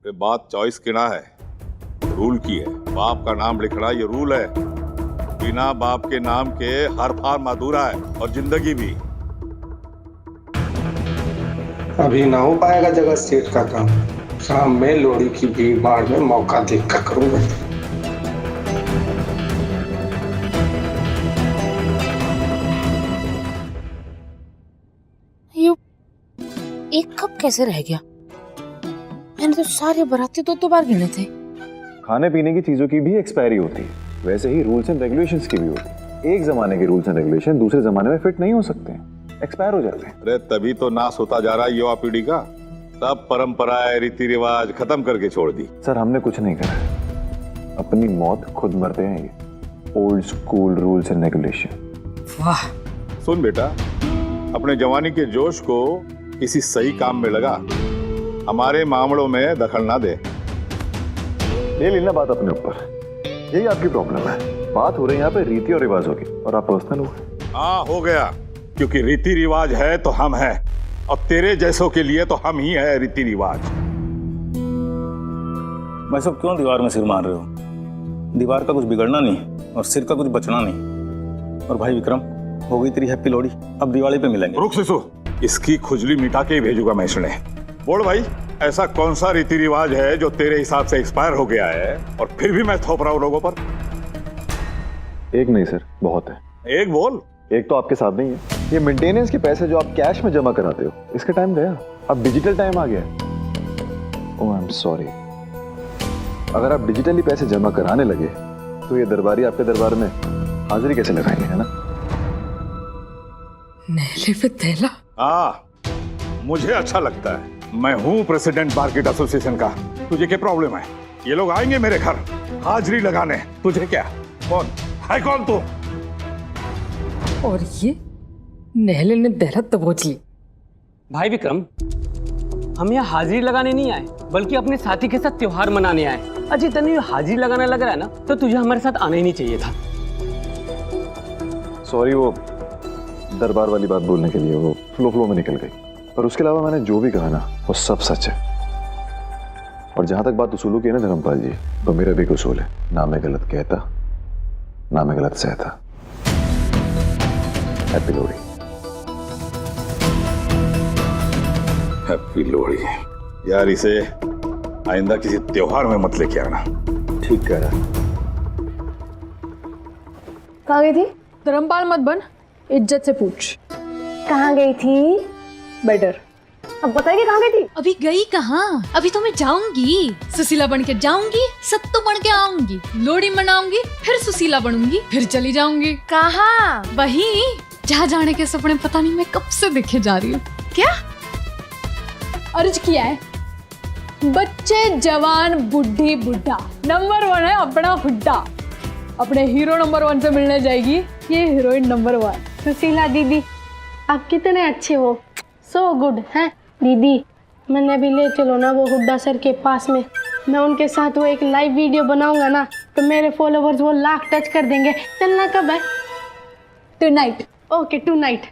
ये बात चॉइस की ना है, रूल की है। बाप का नाम लिखना ये रूल है। बिना बाप के नाम के हर फार्म अधूरा है और जिंदगी भी। अभी ना हो पाएगा जगत सेठ का काम। शाम में लोहड़ी की भीड़ भाड़ में मौका देखकर करूंगा। ये एक कप कैसे रह गया? मैंने तो सारे बाराती दो बार गिने थे। खाने पीने की चीजों की भी एक्सपायरी होती है, वैसे ही रूल्स एंड रेगुलेशंस की भी होती है। एक जमाने के रूल्स एंड रेगुलेशन दूसरे जमाने में फिट नहीं हो सकते हैं, एक्सपायर हो जाते हैं। अरे तभी तो नाश होता जा रहा है युवा पीढ़ी का। सब परंपराएं रीति रिवाज खत्म करके छोड़ दी। सर हमने कुछ नहीं करा, अपनी मौत खुद मरते हैं। ये old school rules and regulation. वाह। सुन बेटा, अपने जवानी के जोश को किसी सही काम में लगा, हमारे मामलों में दखल ना दे। ले लेना बात अपने ऊपर, यही आपकी प्रॉब्लम है। बात हो रही है यहाँ पे रीति और रिवाजों की, और आप पर्सनल हो। हाँ हो गया, क्योंकि रीति रिवाज है तो हम हैं, और तेरे जैसों के लिए तो हम ही है रीति रिवाज। भाई साहब क्यों दीवार में सिर मार रहे हो? दीवार का कुछ बिगड़ना नहीं और सिर का कुछ बचना नहीं। और भाई विक्रम, हो गई तेरी हैप्पी लोहड़ी, अब दिवाली पे मिलेंगे। रुक सिसु, इसकी खुजली मिटा के ही भेजूंगा मैं इसने। बोल भाई, ऐसा कौन सा रीति रिवाज है जो तेरे हिसाब से एक्सपायर हो गया है और फिर भी मैं थोप रहा हूं लोगों पर? एक नहीं सर, बहुत है। एक बोल। एक तो आपके साथ नहीं है, ये मेंटेनेंस के पैसे जो आप कैश में जमा कराते हो, इसका टाइम गया, अब डिजिटल टाइम आ गया। ओह आई एम सॉरी। अगर आप डिजिटली पैसे जमा कराने लगे तो ये दरबारी आपके दरबार में हाजिरी कैसे लगाएंगे, है ना? नहले पे थैला। हाँ, मुझे अच्छा लगता है। मैं हूँ प्रेसिडेंट मार्केट एसोसिएशन का। तुझे क्या प्रॉब्लम है? ये लोग आएंगे मेरे घर हाजिरी लगाने, तुझे क्या? कौन है, कौन तू? और ये नहले ने दहलत दबोच ली। भाई विक्रम, हम यहाँ हाजिरी लगाने नहीं आए, बल्कि अपने साथी के साथ त्योहार मनाने आए। अजय तने हाजिरी लगाने लग रहा है ना, तो तुझे हमारे साथ आना ही नहीं चाहिए था। सॉरी, वो दरबार वाली बात बोलने के लिए वो फ्लो में निकल गई, पर उसके अलावा मैंने जो भी कहा ना वो सब सच है। और जहां तक बात उसूलों की है ना धर्मपाल जी, तो मेरा भी उसूल है, ना मैं गलत कहता ना मैं गलत सहता। हैप्पी लोहड़ी। हैप्पी लोहड़ी। यार इसे आइंदा किसी त्योहार में मत लेके आना। ठीक कह रहा। कहाँ गई थी? धर्मपाल मत बन, इज्जत से पूछ। कहाँ गई थी? बेटर। अब बताइए कहाँ गई थी? अभी गई कहाँ? अभी तो मैं जाऊंगी, सुशीला बन के जाऊंगी, सत्तू बन के आऊंगी, लोहड़ी मनाऊंगी, फिर सुशीला बनूंगी, फिर चली जाऊंगी। कहाँ? वही जहाँ जाने के सपने पता नहीं मैं कब से देखे जा रही हूँ। क्या अर्ज किया है? बच्चे जवान बुढ़ी बुढ़ा, नंबर 1 है अपना हुड्डा। अपने हीरो नंबर 1 से मिलने जाएगी ये हीरोइन नंबर 1। सुशीला दीदी, आप कितने अच्छे हो, सो गुड है दीदी। मैंने भी ले चलो ना वो हुड्डा सर के पास में, मैं उनके साथ वो एक लाइव वीडियो बनाऊंगा ना, तो मेरे फॉलोवर्स वो 1,00,000 टच कर देंगे। चलना कब है? टुनाइट। Okay tonight.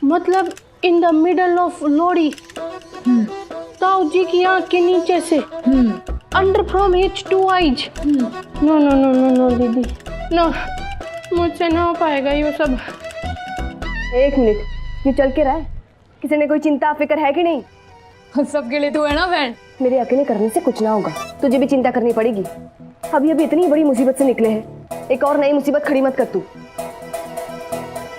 मतलब in the middle of Lohri, ताऊ जी की आंख के नीचे से, under from which two eyes. No no no no no दीदी, नो, मुझसे ना हो पाएगा ये सब। एक मिनट, ये चल के रहा है? किसी ने कोई चिंता फिक्र है कि नहीं? सबके लिए तो है ना बहन। मेरे अकेले करने से कुछ ना होगा, तुझे भी चिंता करनी पड़ेगी। अभी इतनी बड़ी मुसीबत से निकले हैं, एक और नई मुसीबत खड़ी मत कर तू।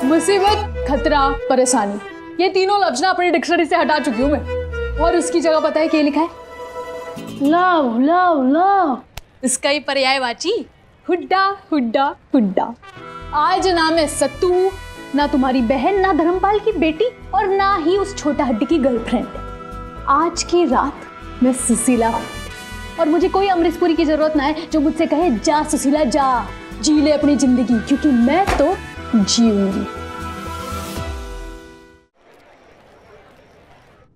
मुसीबत, खतरा, परेशानी, ये तीनों लफ्ज ना अपनी डिक्शनरी से हटा चुकी हूँ मैं। और उसकी जगह पता है क्या लिखा है? Love love love. इसका ही पर्यायवाची हुड्डा हुड्डा हुड्डा। आज ना मैं सत्तू, ना तुम्हारी बहन, ना धर्मपाल की बेटी, और ना ही उस छोटा हड्डी की गर्लफ्रेंड। आज की रात मैं सुशीला हूँ, और मुझे कोई अमरीशपुरी की जरूरत ना है जो मुझसे कहे जा सुशीला जा, जी ले अपनी जिंदगी, क्योंकि मैं तो जीऊंगी।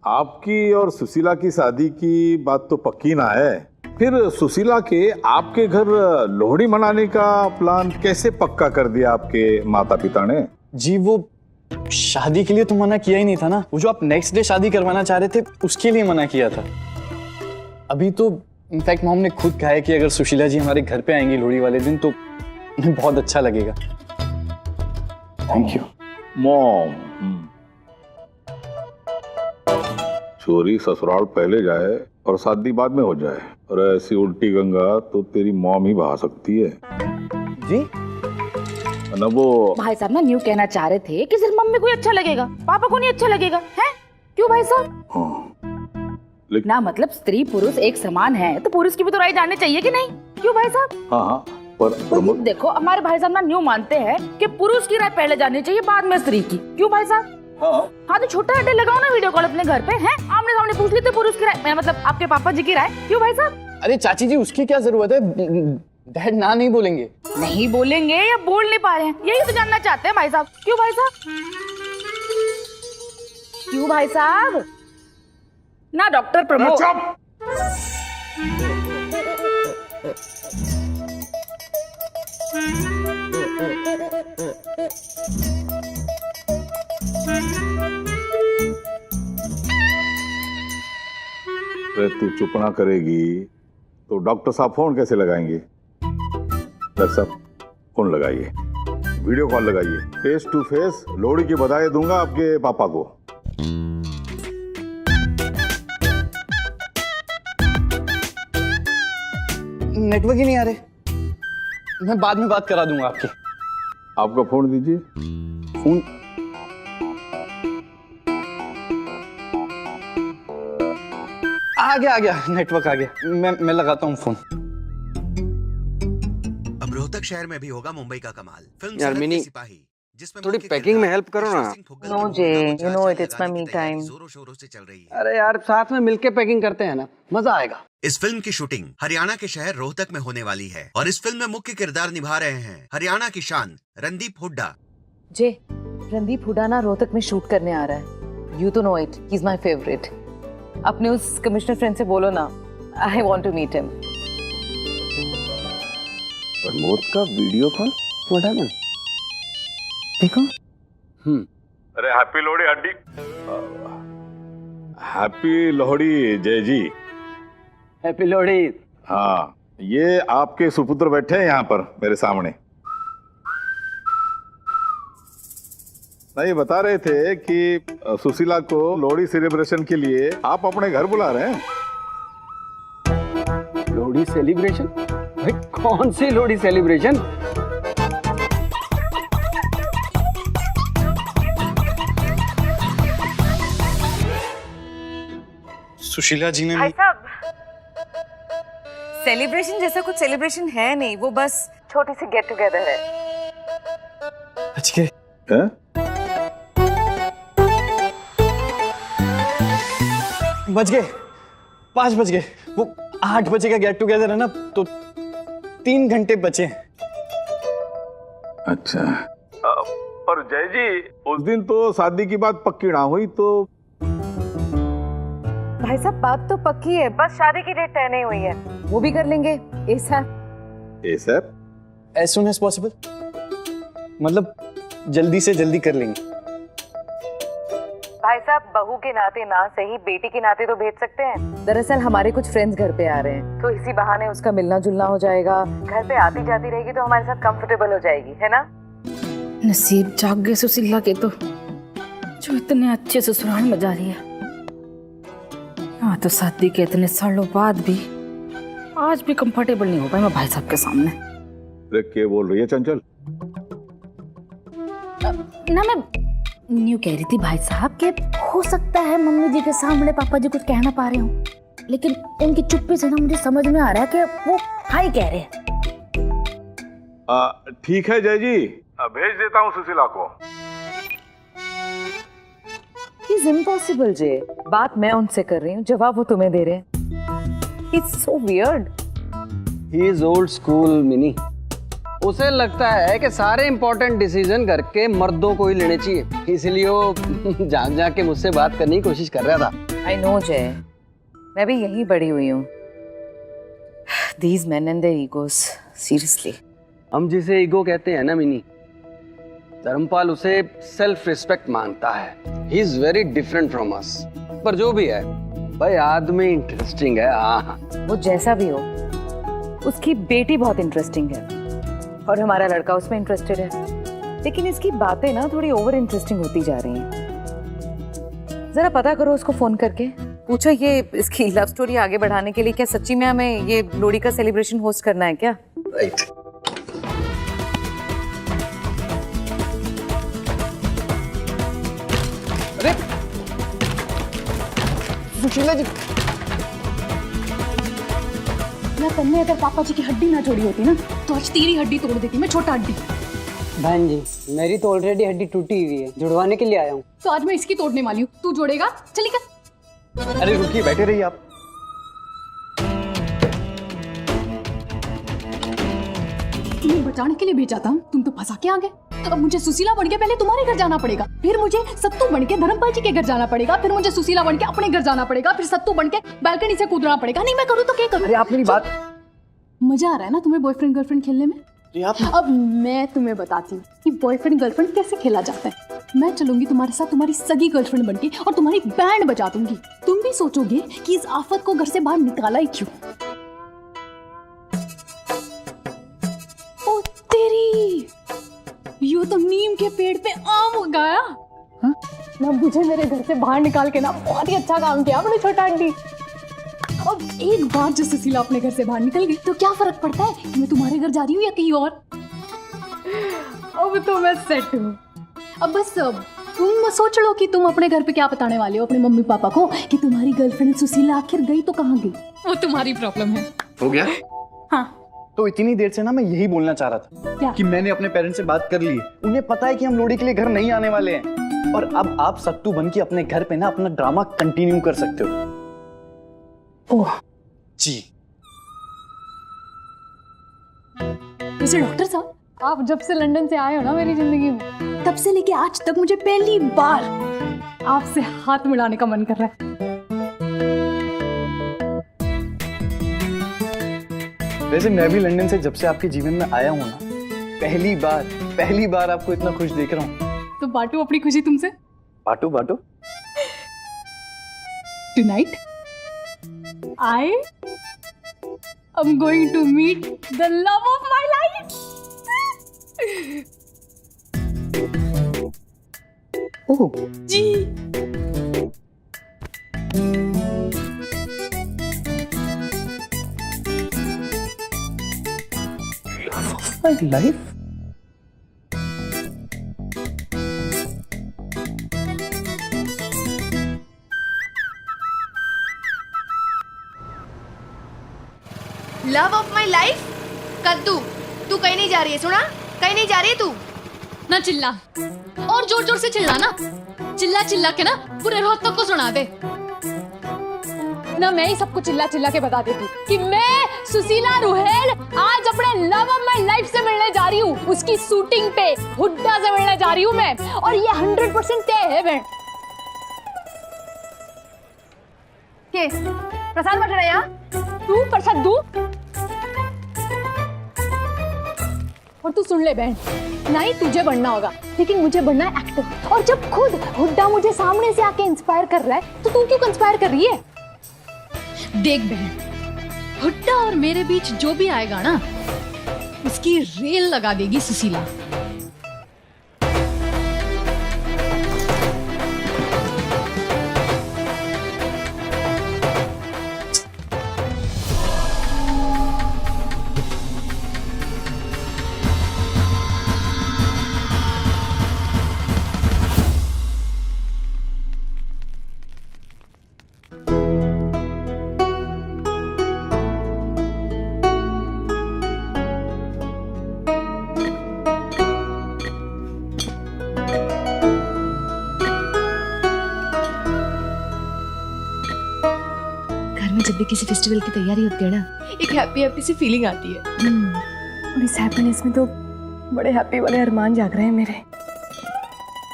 आपकी और सुशीला की शादी की बात तो पक्की ना है, फिर सुशीला के आपके घर लोहड़ी मनाने का प्लान कैसे पक्का कर दिया आपके माता पिता ने? जी वो शादी के लिए तो मना किया ही नहीं था ना। वो जो आप नेक्स्ट डे शादी करवाना चाह रहे थे उसके लिए मना किया था। अभी तो इनफैक्ट मॉम ने खुद कहा है कि अगर सुशीला जी हमारे घर पे आएंगी लोहड़ी वाले दिन तो उन्हें बहुत अच्छा लगेगा। Thank you mom. चोरी ससुराल पहले जाए और शादी बाद में हो जाए, और ऐसी उल्टी गंगा तो तेरी मॉम ही बहा सकती है। जी ना वो भाई साहब ना न्यू कहना चाह रहे थे कि सिर्फ मम्मी को ही अच्छा लगेगा, पापा को नहीं अच्छा लगेगा, है? क्यों भाई साहब? हाँ। ना मतलब स्त्री पुरुष एक समान है तो पुरुष की भी तो राय जाननी चाहिए कि नहीं? क्यों भाई साहब? हाँ पर देखो हमारे भाई साहब ना न्यू मानते हैं कि पुरुष की राय पहले जाननी चाहिए बाद में स्त्री की। क्यों भाई साहब? हाँ तो छोटा अड्डे लगाओ ना वीडियो कॉल अपने घर पे, हैं? आमने सामने पूछ लेते पुरुष की राय, मेरा मतलब आपके पापा जी की राय। क्यों भाई साहब? अरे चाची जी उसकी क्या जरूरत है, डैड ना नहीं बोलेंगे। नहीं बोलेंगे या बोल नहीं पा रहे हैं, यही तो जानना चाहते हैं भाई साहब। क्यों भाई साहब? क्यों भाई साहब? ना डॉक्टर प्रमोद। अरे तू चुप ना करेगी तो डॉक्टर साहब फोन कैसे लगाएंगे? डॉक्टर साहब फोन लगाइए, वीडियो कॉल लगाइए, फेस टू फेस लोहड़ी की बधाई दूंगा आपके पापा को। नेटवर्क ही नहीं आ रहे, मैं बाद में बात करा दूंगा आपकी। आपका फोन दीजिए। फोन आ गया नेटवर्क आ गया। मैं लगाता हूँ फोन। अब रोहतक शहर में भी होगा मुंबई का कमाल। फिल्म यार मिनी सिपाही जिसमें थोड़ी पैकिंग में हेल्प करो ना। नो जे you know it's my me time जोरों शोरों से चल रही है। अरे यार साथ में मिलके पैकिंग करते हैं ना, मजा आएगा। इस फिल्म की शूटिंग हरियाणा के शहर रोहतक में होने वाली है और इस फिल्म में मुख्य किरदार निभा रहे हैं हरियाणा की शान रणदीप हुड्डा। जे रणदीप हुड्डा ना रोहतक में शूट करने आ रहा है। यू तो know it, he is my favourite. अपने उस कमिश्नर फ्रेंड से बोलो ना, I want to meet him. Pramod का वीडियो कॉल व्हाट हैपेंड? देखो। अरे हैप्पी लोहड़ी हड्डी, हैप्पी लोहड़ी जय जी। हैप्पी लोहड़ी। हाँ ये आपके सुपुत्र बैठे हैं यहाँ पर मेरे सामने। नहीं बता रहे थे कि सुशीला को लोहड़ी सेलिब्रेशन के लिए आप अपने घर बुला रहे हैं। लोहड़ी सेलिब्रेशन? भाई कौन सी लोहड़ी सेलिब्रेशन? सुशीला जी ने भाई साहब सेलिब्रेशन जैसा कुछ सेलिब्रेशन है नहीं, वो बस छोटी सी गेट टुगेदर है। हैं? बज गए 5 बज गए। वो 8 बजे का गेट टुगेदर है ना, तो 3 घंटे बचे। अच्छा पर जय जी उस दिन तो शादी की बात पक्की ना हुई तो। भाई साहब बात तो पक्की है, बस शादी की डेट तय नहीं हुई है। वो भी कर लेंगे ASAP as soon as possible, मतलब जल्दी से जल्दी कर लेंगे। भाई साहब बहू के नाते ना सही बेटी के नाते तो भेज सकते हैं। दरअसल हमारे कुछ फ्रेंड्स घर पे आ रहे हैं, तो इसी बहाने उसका मिलना जुलना हो जाएगा। घर पे आती जाती रहेगी तो हमारे साथ कंफर्टेबल हो जाएगी, है ना? नसीब जाग गए सुशीला के तो, जो इतने अच्छे ससुराल में जा रही है। हाँ तो शादी के इतने सालों बाद भी आज भी कंफर्टेबल नहीं हो पाई मैं भाई साहब के सामने। अरे क्या बोल रही है चंचल? ना मैं न्यू कह रही थी भाई साहब कि हो सकता है मम्मी जी के सामने पापा जी कुछ कह ना पा रहे हो, लेकिन उनकी चुप्पी से ना मुझे समझ में आ रहा है कि वो हाई कह रहे हैं। ठीक है जय जी, भेज देता हूँ सुशीला को। He's impossible जे, बात मैं उनसे कर रही हूँ, जवाब वो तुम्हें दे रहे हैं। It's so weird. He is old school mini. उसे लगता है कि सारे इंपॉर्टेंट डिसीजन घर के मर्दों को ही लेने चाहिए, इसलिए वो जाग के मुझसे बात करने की कोशिश कर रहा था। I know जय, मैं भी यहीं बड़ी हुई हूँ। These men and their egos, seriously. हम जिसे ईगो कहते हैं ना मिनी, धर्मपाल उसे सेल्फ रिस्पेक्ट मानता है। He is very different from us. पर जो भी है भाई, आदमी इंटरेस्टिंग है। हाँ, वो जैसा भी हो, उसकी बेटी बहुत इंटरेस्टिंग है और हमारा लड़का उसमें इंटरेस्टेड है। लेकिन इसकी बातें ना थोड़ी ओवर इंटरेस्टिंग होती जा रही हैं। जरा पता करो उसको फोन करके, पूछो ये इसकी लव स्टोरी आगे बढ़ाने के लिए क्या सच्ची में हमें ये लोहड़ी का सेलिब्रेशन होस्ट करना है क्या? राइट। अरे सुशीला जी, ना तन्ने अगर पापा जी की हड्डी ना जोड़ी होती ना तो आज तेरी हड्डी तोड़ देती मैं, छोटा हड्डी। बहन जी, मेरी तो ऑलरेडी हड्डी टूटी हुई है, जुड़वाने के लिए आया हूँ। तो आज मैं इसकी तोड़ने वाली हूँ, तू जोड़ेगा? चलिए कर। अरे रुकिए, बैठे रहिए आप। तुम्हें बचाने के लिए भेजा था, तुम तो फंसा के आ गए। अब मुझे सुशीला बन के पहले तुम्हारे घर जाना पड़ेगा, फिर मुझे सत्तू बन के धर्मपाल जी के घर जाना पड़ेगा, फिर मुझे सुशीला बन के अपने घर जाना पड़ेगा, फिर सत्तू बन के बालकनी से कूदना पड़ेगा। नहीं मैं करूँ तो क्या करूँ? अरे आप मेरी बात। मजा आ रहा है ना तुम्हें बॉयफ्रेंड गर्लफ्रेंड खेलने में? अब मैं तुम्हें बताती हूँ कि बॉयफ्रेंड गर्लफ्रेंड कैसे खेला जाता है। मैं चलूंगी तुम्हारे साथ तुम्हारी सगी गर्लफ्रेंड बनके और तुम्हारी बैंड बजा दूंगी। तुम भी सोचोगे कि इस आफत को घर से बाहर निकाला ही क्यों। ओ तेरी, यो तो नीम के पेड़ पे आम उगाया। ना मुझे मेरे घर से बाहर निकाल के ना बहुत ही अच्छा काम किया अपने छोटा आंटी। अब एक बार जो सुशीला अपने घर से बाहर निकल गई तो क्या फर्क पड़ता है कि मैं तुम्हारे घर जा रही हूँ या कहीं और। अब तो मैं सेट हूँ। अब बस तुम सोच लो कि तुम अपने घर पे क्या बताने वाले हो अपने मम्मी पापा को कि तुम्हारी गर्लफ्रेंड सुशीला आखिर गई तो कहाँ गई। वो तुम्हारी प्रॉब्लम है। हो गया? हाँ। तो इतनी देर से ना मैं यही बोलना चाह रहा था क्या? कि मैंने अपने पेरेंट्स से बात कर ली। उन्हें पता है कि हम लोहड़ी के लिए घर नहीं आने वाले हैं और अब आप सत्तू बन के अपने घर पे ना अपना ड्रामा कंटिन्यू कर सकते हो। ओह जी। वैसे डॉक्टर साहब, आप जब से लंदन से आए हो ना मेरी जिंदगी में, तब से लेके आज तक मुझे पहली बार आपसे हाथ मिलाने का मन कर रहा है। वैसे मैं भी लंदन से जब से आपके जीवन में आया हूँ ना, पहली बार आपको इतना खुश देख रहा हूँ। तो बांटू अपनी खुशी तुमसे। बांटो बांटो। Tonight I am going to meet the love of my life. Oh जी। My life? Love of my life? कद्दू, तू कहीं नहीं जा रही है, सुना? कहीं नहीं जा रही है तू। ना चिल्ला, और जोर जोर से चिल्ला ना, चिल्ला चिल्ला के ना पूरे रोहतक को सुना दे। ना मैं ही सबको चिल्ला चिल्ला के बता देती कि मैं सुशीला रुहेल आज अपने लव ऑफ माई लाइफ से मिलने जा रही हूँ। उसकी शूटिंग पे हुड्डा से मिलने जा रही हूँ मैं, और ये 100% तय है बहन। प्रसाद बट रहा है यहाँ। तू प्रसाद दू, और तू सुन ले बहन, नहीं तुझे बनना होगा लेकिन मुझे बनना है एक्टर। और जब खुद हुड्डा मुझे सामने से आके इंस्पायर कर रहा है तो तू क्यों कंस्पायर कर रही है? देख बहन, हुड्डा और मेरे बीच जो भी आएगा ना उसकी रेल लगा देगी सुशीला। जब भी किसी फेस्टिवल की तैयारी होती है ना, एक हैप्पी हैप्पी सी फीलिंग आती है। और इस हैप्पीनेस में तो बड़े हैप्पी वाले अरमान जाग रहे हैं मेरे।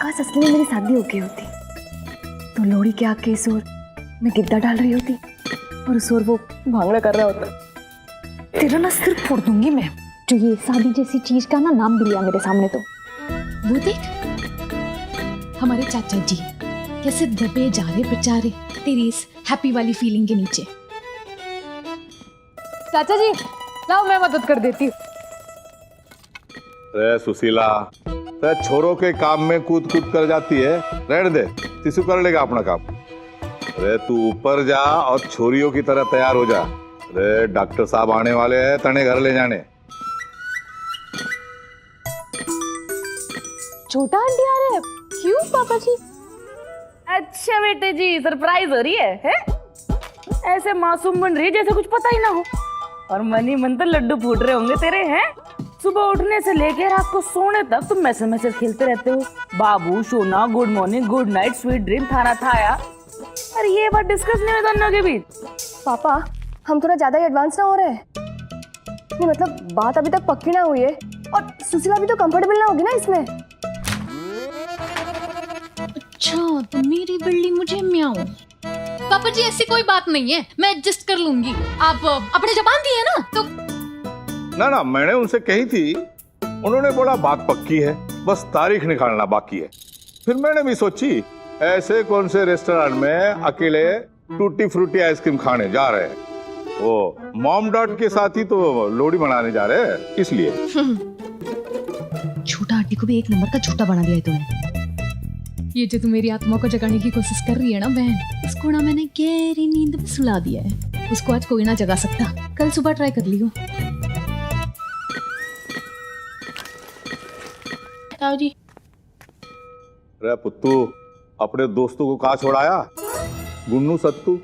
काश असली में मेरी शादी हो गई होती तो लोहड़ी के आग के इस ओर मैं गिद्दा डाल रही होती और उस ओर वो भांगड़ा कर रहा होता। तेरा ना सिर फोड़ दूंगी मैं। जो ये शादी जैसी चीज का ना नाम भी लिया मेरे सामने तो। वो देख, हमारे चाचा जी कैसे दबे जा रहे बेचारे तेरी इस हैप्पी वाली फीलिंग के नीचे। चाचा जी लाओ मैं मदद कर देती हूँ। रे सुशीला, ते छोरों के काम में कूद कूद कर जाती है, रहने दे, शिशु कर लेगा अपना काम। रे तू ऊपर जा और छोरियों की तरह तैयार हो जा। रे डॉक्टर साहब आने वाले हैं, तने घर ले जाने। छोटा आंटी आ रहे हैं? क्यों पापा जी? अच्छा बेटे जी, सरप्राइज हो रही है? ऐसे मासूम बन रही है जैसे कुछ पता ही ना हो, और मन ही मन तो लड्डू फूट रहे होंगे तेरे। हैं सुबह उठने से लेकर रात को सोने तक तुम मैसेज मैसेज खेलते रहते हो, बाबू सोना, good morning, good night, sweet dream, थाना थाया। अरे ये बात डिस्कस नहीं हुई दोनों के बीच? पापा हम थोड़ा ज्यादा ही एडवांस ना हो रहे हैं? नहीं मतलब बात अभी तक पक्की ना हुई है, और सुशीला भी तो कंफर्टेबल ना होगी ना इसमें। अच्छा तो मेरी बिल्ली मुझे म्याऊं। पापा जी ऐसी कोई बात नहीं है, मैं एडजस्ट कर लूंगी। आप अपने जबान दी है ना तो। ना मैंने उनसे कही थी, उन्होंने बोला बात पक्की है, बस तारीख निकालना बाकी है। फिर मैंने भी सोची ऐसे कौन से रेस्टोरेंट में अकेले टूटी फ्रूटी आइसक्रीम खाने जा रहे हैं, वो मॉम डॉट के साथ ही तो लोहड़ी मनाने जा रहे हैं, इसलिए। छोटा आंटी को भी एक नंबर का झूठा बना दिया है तुमने। ये जो तू मेरी आत्मा को जगाने की कोशिश कर रही है ना बहन, उसको ना मैंने गहरी नींद में सुला दिया है। उसको आज कोई ना जगा सकता, कल सुबह ट्राई कर लियो। ताऊ जी। रे पुत्तू, अपने दोस्तों को कहाँ छोड़ाया? गुन्नू सत्तू?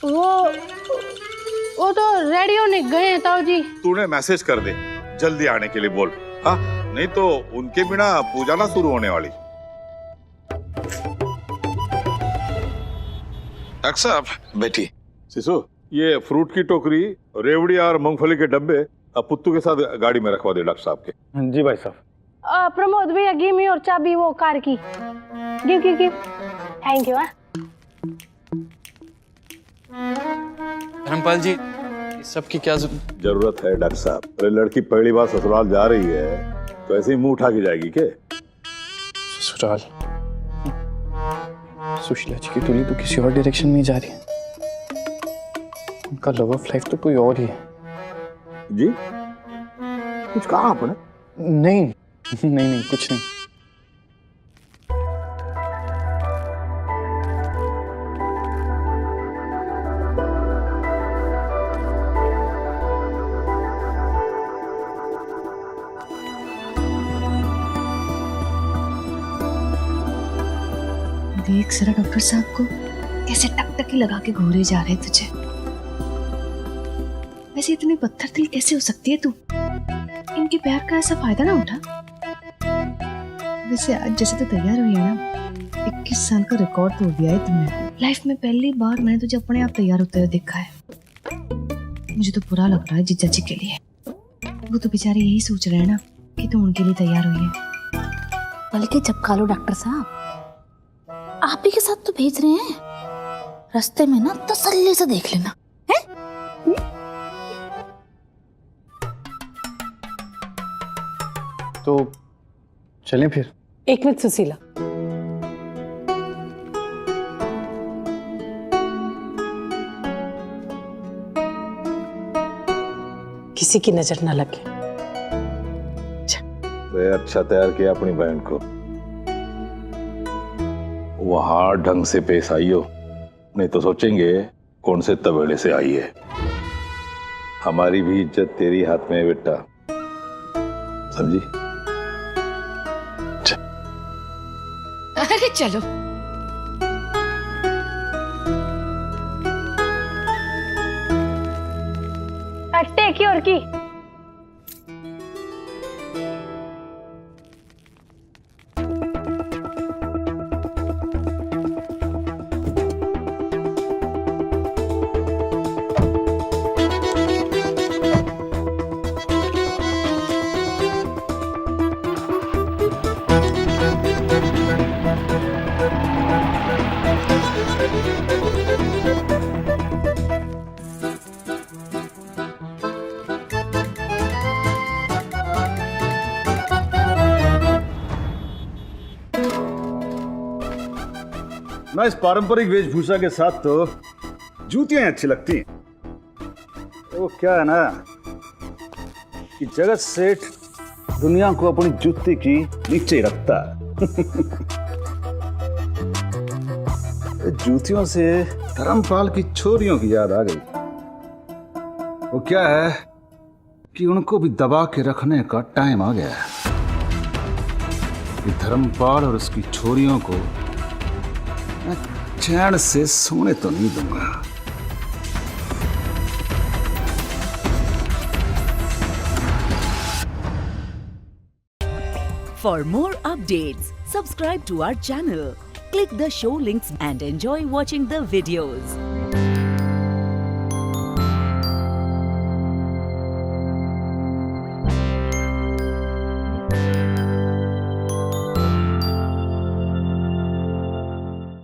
वो तो रेडी होने गए हैं ताऊ जी। तूने मैसेज कर दे, जल्दी आने के लिए बोल। हाँ, नहीं तो उनके बिना पूजा ना शुरू होने वाली। डॉक्टर साहब बैठिए। शिशु, ये फ्रूट की टोकरी, रेवड़ी और मूंगफली के डब्बे अब पुत्तू के साथ गाड़ी में रखवा दे डॉक्टर साहब के। जी भाई साहब। प्रमोद भैया गिव मी और चाबी वो कार की। Give thank you. Dharampal ji सबकी क्या जरूरत है डॉक्टर साहब? अरे लड़की पहली बार ससुराल जा रही है तो ऐसे ही मुंह उठा के जाएगी क्या? ससुराल? सुशीला जी की टोली तो किसी और डायरेक्शन में ही जा रही है। उनका लव ऑफ लाइफ तो कोई और ही है। जी कुछ कहा आपने? नहीं कुछ नहीं। देख जरा डॉक्टर साहब को कैसे टकटकी लगा के घूरे जा रहे तुझे। वैसे इतनी पत्थर दिल कैसे हो सकती है तू? इनके प्यार का ऐसा फायदा ना उठा। वैसे आज जैसे तो तैयार हुई है ना, 21 साल का रिकॉर्ड तोड़ दिया है तुमने। लाइफ में पहली बार मैंने तुझे अपने आप तैयार होते हुए देखा है। मुझे तो बुरा लग रहा है जीजा जी के लिए। वो तो बेचारे यही सोच रहे हैं ना कि तुम उनके लिए तैयार हुई है। बल्कि जब खा लो डॉक्टर साहब, आप ही के साथ तो भेज रहे हैं, रास्ते में ना तसल्ली से देख लेना है? तो चलें फिर। एक मिनट सुशीला, किसी की नजर ना लगे। अच्छा तैयार किया अपनी बहन को। वहां ढंग से पेश आई हो, नहीं तो सोचेंगे कौन से तबेले से आई है। हमारी भी इज्जत तेरी हाथ में है बेटा, समझी? अरे चलो। टेक योर की। ना इस पारंपरिक वेशभूषा के साथ तो जूतियां अच्छी लगती हैं। वो क्या है ना कि जगत सेठ दुनिया को अपनी जूती की नीचे ही रखता है। जूतियों से धर्मपाल की छोरियों की याद आ गई। वो क्या है कि उनको भी दबा के रखने का टाइम आ गया है। कि धर्मपाल और उसकी छोरियों को मैं चैन से सोने तो नहीं दूंगा। For more updates, subscribe to our channel, click the show links and enjoy watching the videos.